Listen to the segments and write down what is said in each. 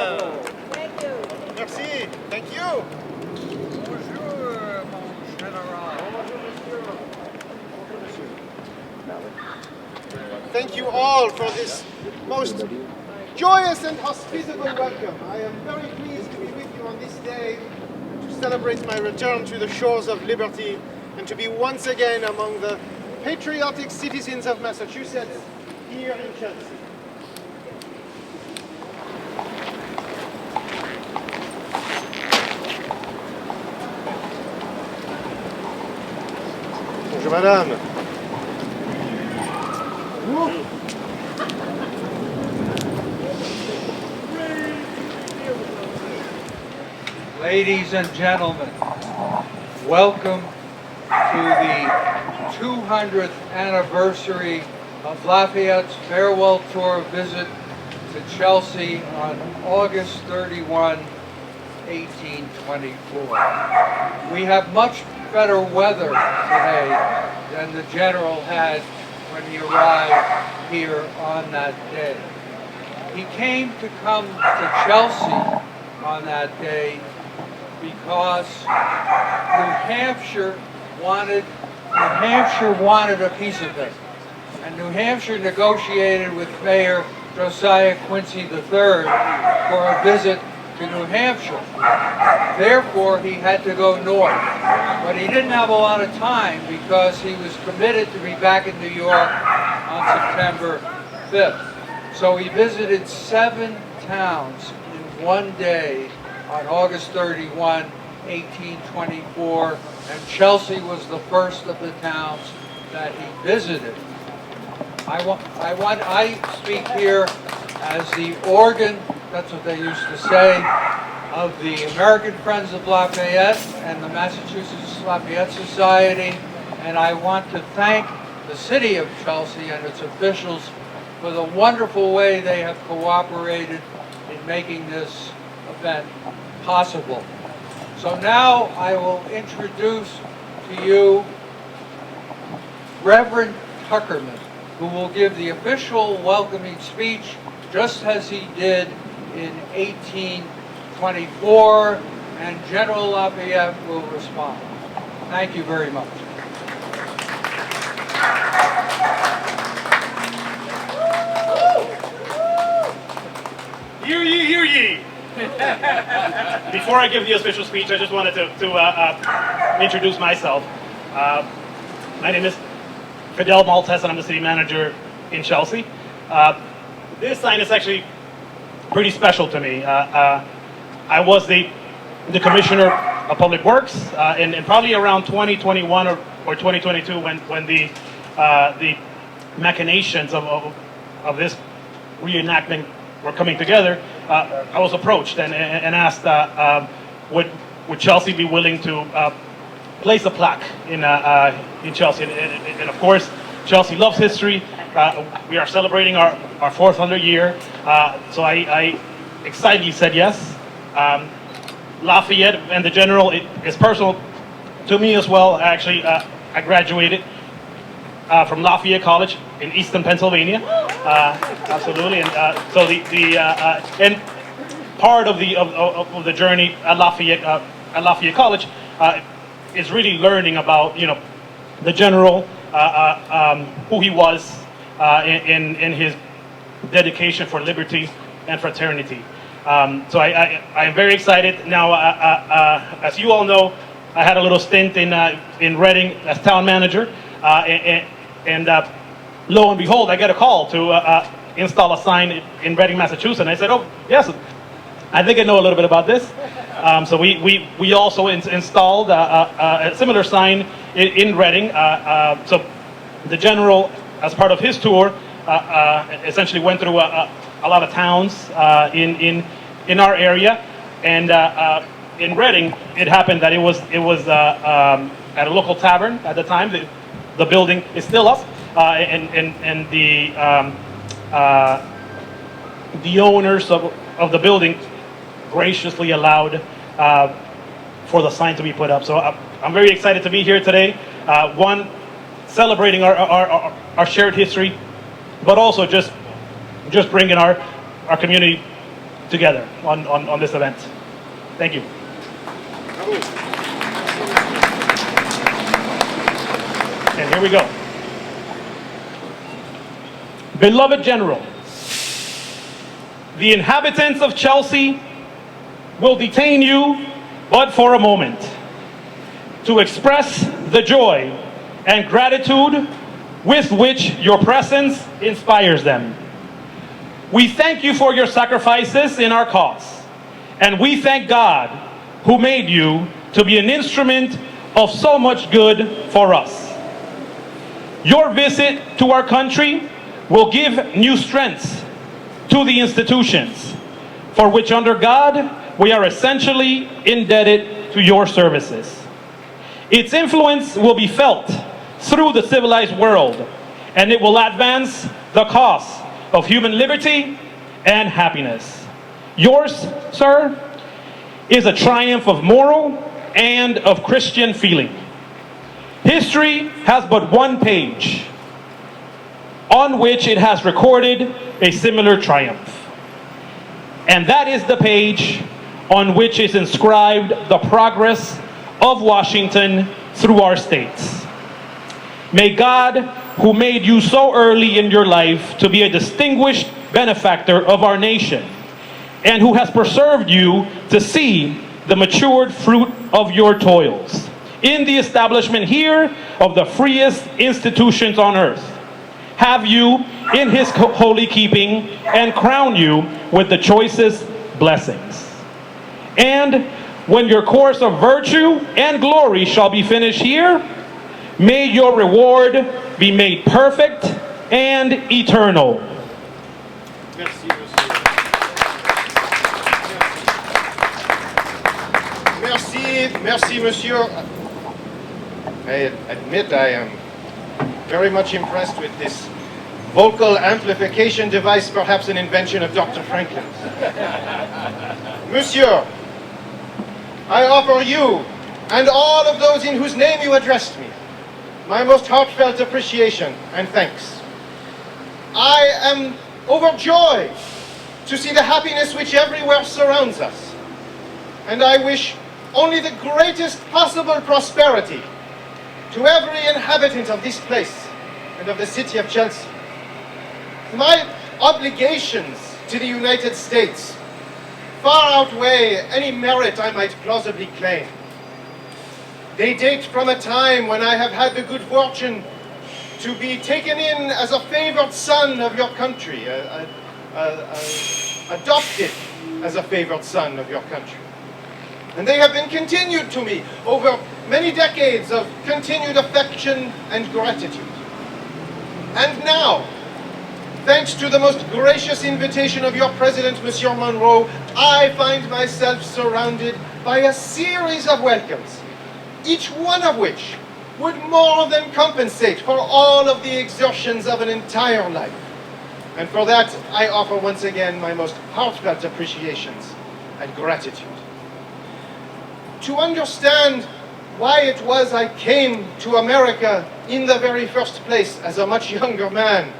Thank you. Merci. Thank you. Bonjour, mon général. Thank you all for this most joyous and hospitable welcome. I am very pleased to be with you on this day to celebrate my return to the shores of liberty and to be once again among the patriotic citizens of Massachusetts here in Chelsea. Bonjour madame. Ladies and gentlemen, welcome to the 200th anniversary of Lafayette's farewell tour visit to Chelsea on August 31, 1824. We have much better weather today than the General had when he arrived here on that day. He came to come to Chelsea on that day because New Hampshire wanted a piece of it. And New Hampshire negotiated with Mayor Josiah Quincy III for a visit to New Hampshire. Therefore, he had to go north. But he didn't have a lot of time because he was committed to be back in New York on September 5th. So he visited 7 towns in one day on August 31, 1824, and Chelsea was the first of the towns that he visited. I speak here as the organ, that's what they used to say, of the American Friends of Lafayette and the Massachusetts Lafayette Society, and I want to thank the city of Chelsea and its officials for the wonderful way they have cooperated in making this event possible. So now I will introduce to you Reverend Tuckerman, who will give the official welcoming speech just as he did in 1824, and General Lafayette will respond. Thank you very much. Hear ye, hear ye! Before I give the official speech, I just wanted to introduce myself. My name is Fidel Maltese, and I'm the city manager in Chelsea. This sign is actually pretty special to me. I was the commissioner of public works in probably around 2021 or 2022 when the machinations of this reenactment were coming together. I was approached and asked would Chelsea be willing to place a plaque in Chelsea, and of course Chelsea loves history. We are celebrating our 400th year, so I excitedly said yes. Lafayette and the General is personal to me as well. Actually, I graduated from Lafayette College in Easton, Pennsylvania. Absolutely, and so and part of the journey at Lafayette College is really learning about the General, who he was in his dedication for liberty and fraternity. So I am very excited. Now, as you all know, I had a little stint in Reading as town manager, and lo and behold, I get a call to install a sign in Reading, Massachusetts. And I said, oh, yes, I think I know a little bit about this. So we also installed a similar sign in Reading. So the General, as part of his tour, essentially went through a lot of towns in our area, and in Reading, it happened that it was at a local tavern at the time. The building is still up, and the owners of the building graciously allowed for the sign to be put up. So I'm very excited to be here today. One, celebrating our shared history, but also just bringing our community together on this event. Thank you. And here we go. Beloved General, the inhabitants of Chelsea will detain you but for a moment to express the joy and gratitude with which your presence inspires them. We thank you for your sacrifices in our cause, and we thank God who made you to be an instrument of so much good for us. Your visit to our country will give new strength to the institutions, for which under God we are essentially indebted to your services. Its influence will be felt through the civilized world, and it will advance the cause of human liberty and happiness. Yours, sir, is a triumph of moral and of Christian feeling. History has but one page on which it has recorded a similar triumph. And that is the page on which is inscribed the progress of Washington through our states. May God, who made you so early in your life to be a distinguished benefactor of our nation, and who has preserved you to see the matured fruit of your toils in the establishment here of the freest institutions on earth, have you in his holy keeping and crown you with the choicest blessings. And when your course of virtue and glory shall be finished here, may your reward be made perfect and eternal. Merci, monsieur. Merci, monsieur. I admit I am very much impressed with this vocal amplification device, perhaps an invention of Dr. Franklin's. Monsieur, I offer you and all of those in whose name you addressed me my most heartfelt appreciation and thanks. I am overjoyed to see the happiness which everywhere surrounds us, and I wish only the greatest possible prosperity to every inhabitant of this place and of the city of Chelsea. My obligations to the United States far outweigh any merit I might plausibly claim. They date from a time when I have had the good fortune to be taken in as a favored son of your country, adopted as a favored son of your country. And they have been continued to me over many decades of continued affection and gratitude. And now, thanks to the most gracious invitation of your President, Monsieur Monroe, I find myself surrounded by a series of welcomes, each one of which would more than compensate for all of the exertions of an entire life. And for that, I offer once again my most heartfelt appreciations and gratitude. To understand why it was I came to America in the very first place as a much younger man,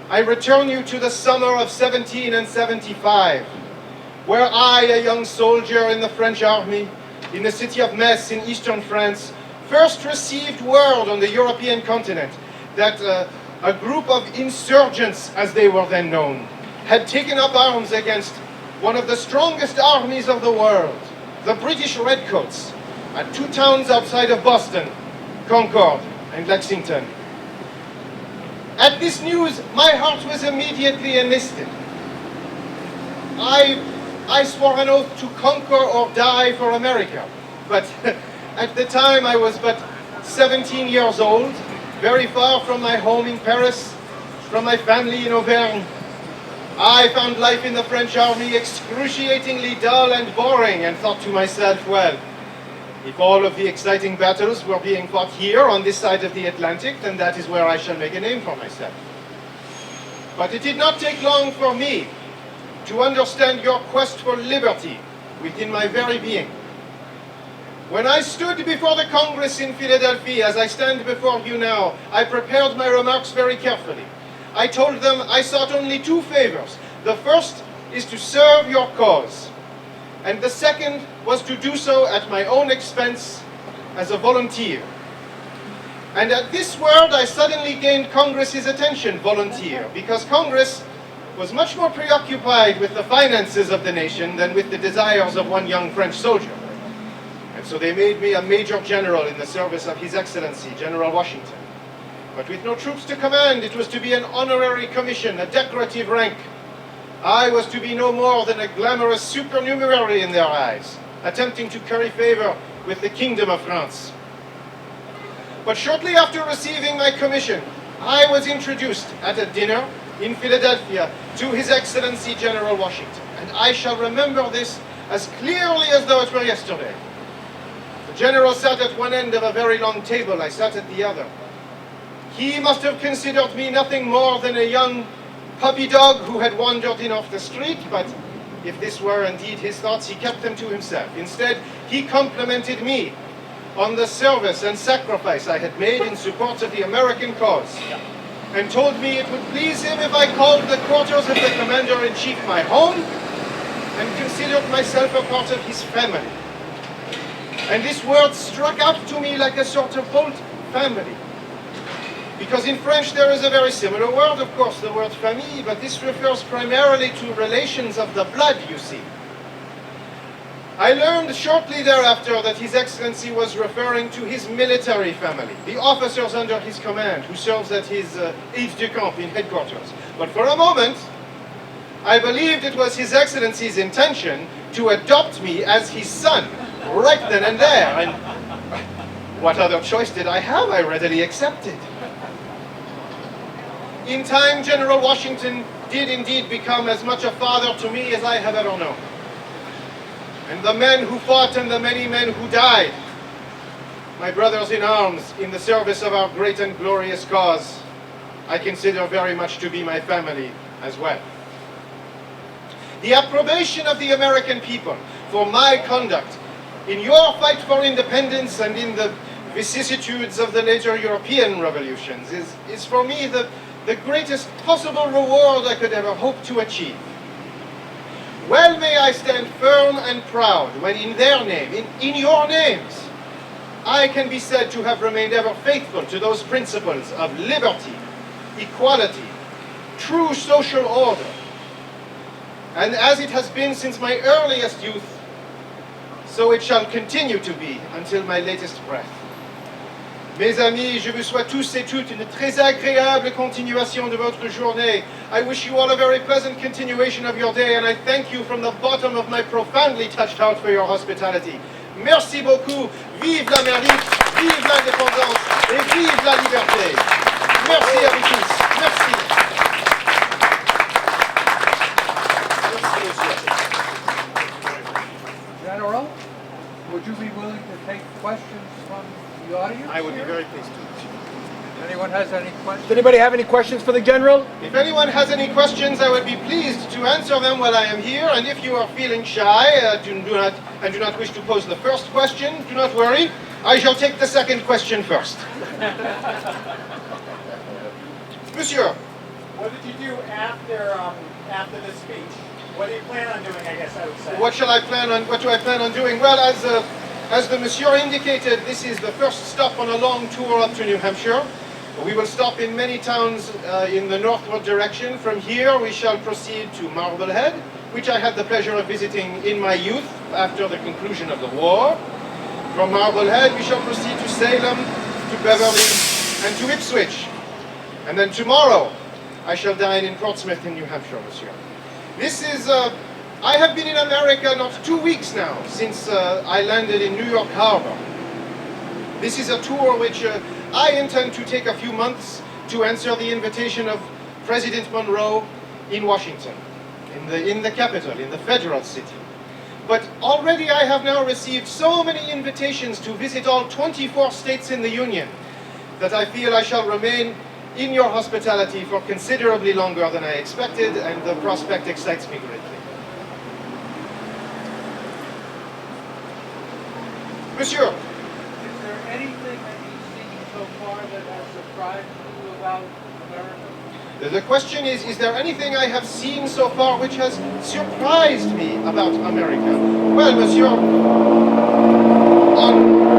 I return you to the summer of 1775, where I, a young soldier in the French army, in the city of Metz in eastern France, first received word on the European continent that a group of insurgents, as they were then known, had taken up arms against one of the strongest armies of the world, the British Redcoats, at two towns outside of Boston, Concord and Lexington. At this news, my heart was immediately enlisted. I swore an oath to conquer or die for America, but at the time I was but 17 years old, very far from my home in Paris, from my family in Auvergne. I found life in the French army excruciatingly dull and boring, and thought to myself, well, if all of the exciting battles were being fought here on this side of the Atlantic, then that is where I shall make a name for myself. But it did not take long for me to understand your quest for liberty within my very being. When I stood before the Congress in Philadelphia, as I stand before you now, I prepared my remarks very carefully. I told them I sought only two favors. The first is to serve your cause. And the second was to do so at my own expense as a volunteer. And at this word, I suddenly gained Congress's attention, volunteer, because Congress was much more preoccupied with the finances of the nation than with the desires of one young French soldier. And so they made me a major general in the service of His Excellency, General Washington. But with no troops to command, it was to be an honorary commission, a decorative rank. I was to be no more than a glamorous supernumerary in their eyes, attempting to curry favor with the Kingdom of France. But shortly after receiving my commission, I was introduced at a dinner in Philadelphia to His Excellency General Washington. And I shall remember this as clearly as though it were yesterday. The general sat at one end of a very long table. I sat at the other. He must have considered me nothing more than a young puppy dog who had wandered in off the street, but if this were indeed his thoughts, he kept them to himself. Instead, he complimented me on the service and sacrifice I had made in support of the American cause, and told me it would please him if I called the quarters of the Commander-in-Chief my home, and considered myself a part of his family. And this word struck out to me like a sort of bolt, family. Because in French there is a very similar word, of course, the word famille, but this refers primarily to relations of the blood, you see. I learned shortly thereafter that His Excellency was referring to his military family, the officers under his command, who serves at his aides-de-camp in headquarters. But for a moment, I believed it was His Excellency's intention to adopt me as his son, right then and there. And what other choice did I have? I readily accepted. In time, General Washington did indeed become as much a father to me as I have ever known. And the men who fought and the many men who died, my brothers in arms in the service of our great and glorious cause, I consider very much to be my family as well. The approbation of the American people for my conduct in your fight for independence and in the vicissitudes of the later European revolutions is for me the greatest possible reward I could ever hope to achieve. Well may I stand firm and proud when in their name, in your names, I can be said to have remained ever faithful to those principles of liberty, equality, true social order. And as it has been since my earliest youth, so it shall continue to be until my latest breath. Mes amis, je vous souhaite tous et toutes une très agréable continuation de votre journée. I wish you all a very pleasant continuation of your day, and I thank you from the bottom of my profoundly touched heart for your hospitality. Merci beaucoup. Vive l'Amérique, vive l'indépendance et vive la liberté. Merci à vous tous. Merci. Merci, monsieur. General, would you be willing to take questions from the audience? I would be here? very pleased to. Anyone has any questions? Does anybody have any questions for the general? If anyone has any questions, I would be pleased to answer them while I am here. And if you are feeling shy do not wish to pose the first question, do not worry. I shall take the second question first. Monsieur, What did you do after the speech? What do you plan on doing, I guess I would say? what do I plan on doing? Well, as the monsieur indicated, this is the first stop on a long tour up to New Hampshire. We will stop in many towns in the northward direction. From here, we shall proceed to Marblehead, which I had the pleasure of visiting in my youth after the conclusion of the war. From Marblehead, we shall proceed to Salem, to Beverly, and to Ipswich. And then tomorrow, I shall dine in Portsmouth in New Hampshire, monsieur. This is, I have been in America not 2 weeks now, since I landed in New York Harbor. This is a tour which I intend to take a few months to answer the invitation of President Monroe in Washington, in the capital, in the federal city. But already I have now received so many invitations to visit all 24 states in the Union that I feel I shall remain in your hospitality for considerably longer than I expected, and the prospect excites me greatly. Monsieur, Is there anything that you've seen so far that has surprised you about America? The question is there anything I have seen so far which has surprised me about America? Well, monsieur,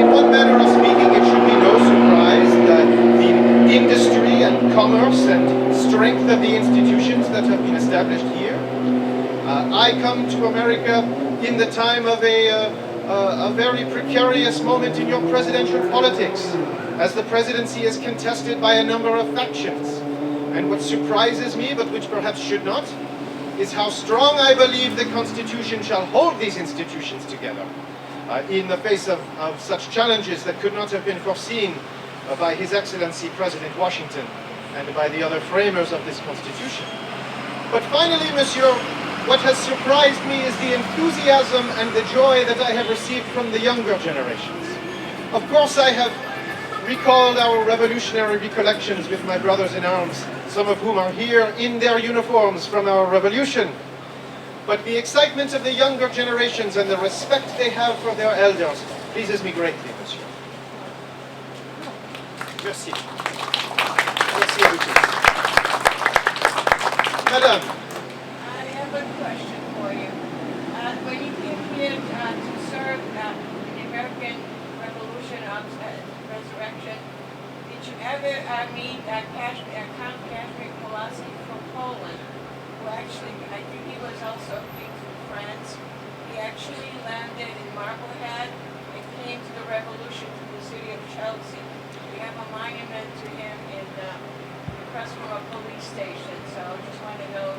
in one manner of speaking, it should be no surprise that the industry and commerce and strength of the institutions that have been established here. I come to America in the time of a very precarious moment in your presidential politics, as the presidency is contested by a number of factions. And what surprises me, but which perhaps should not, is how strong I believe the Constitution shall hold these institutions together in the face of such challenges that could not have been foreseen by His Excellency President Washington and by the other framers of this Constitution. But finally, monsieur, what has surprised me is the enthusiasm and the joy that I have received from the younger generations. Of course, I have recalled our revolutionary recollections with my brothers in arms, some of whom are here in their uniforms from our revolution. But the excitement of the younger generations and the respect they have for their elders pleases me greatly, monsieur. Merci. Merci beaucoup. Madame. I have a question for you. When you came here to serve in the American Revolution Resurrection, did you ever meet Count Casimir Pulaski from Poland, who actually, I think he was also king from France. He actually landed in Marblehead and came to the revolution to the city of Chelsea. We have a monument to him across from a police station, so I just want to know,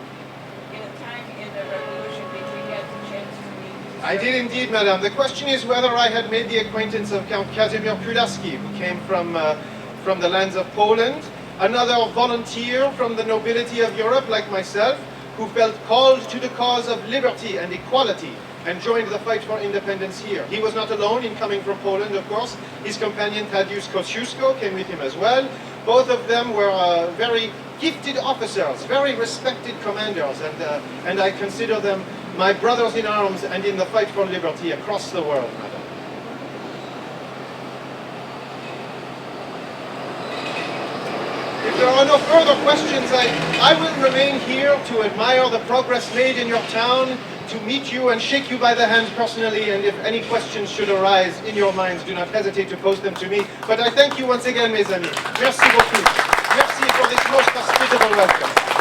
in a time in the revolution, did we get the chance to meet? I did indeed, madame. The question is whether I had made the acquaintance of Count Casimir Pulaski, who came from the lands of Poland, another volunteer from the nobility of Europe, like myself, who felt called to the cause of liberty and equality and joined the fight for independence here. He was not alone in coming from Poland, of course. His companion Tadeusz Kosciuszko came with him as well. Both of them were very gifted officers, very respected commanders, and I consider them my brothers in arms and in the fight for liberty across the world, madam. If there are no further questions, I will remain here to admire the progress made in your town, to meet you and shake you by the hand personally, and if any questions should arise in your minds, do not hesitate to post them to me. But I thank you once again, mes amis. Merci beaucoup. Merci for this most hospitable welcome.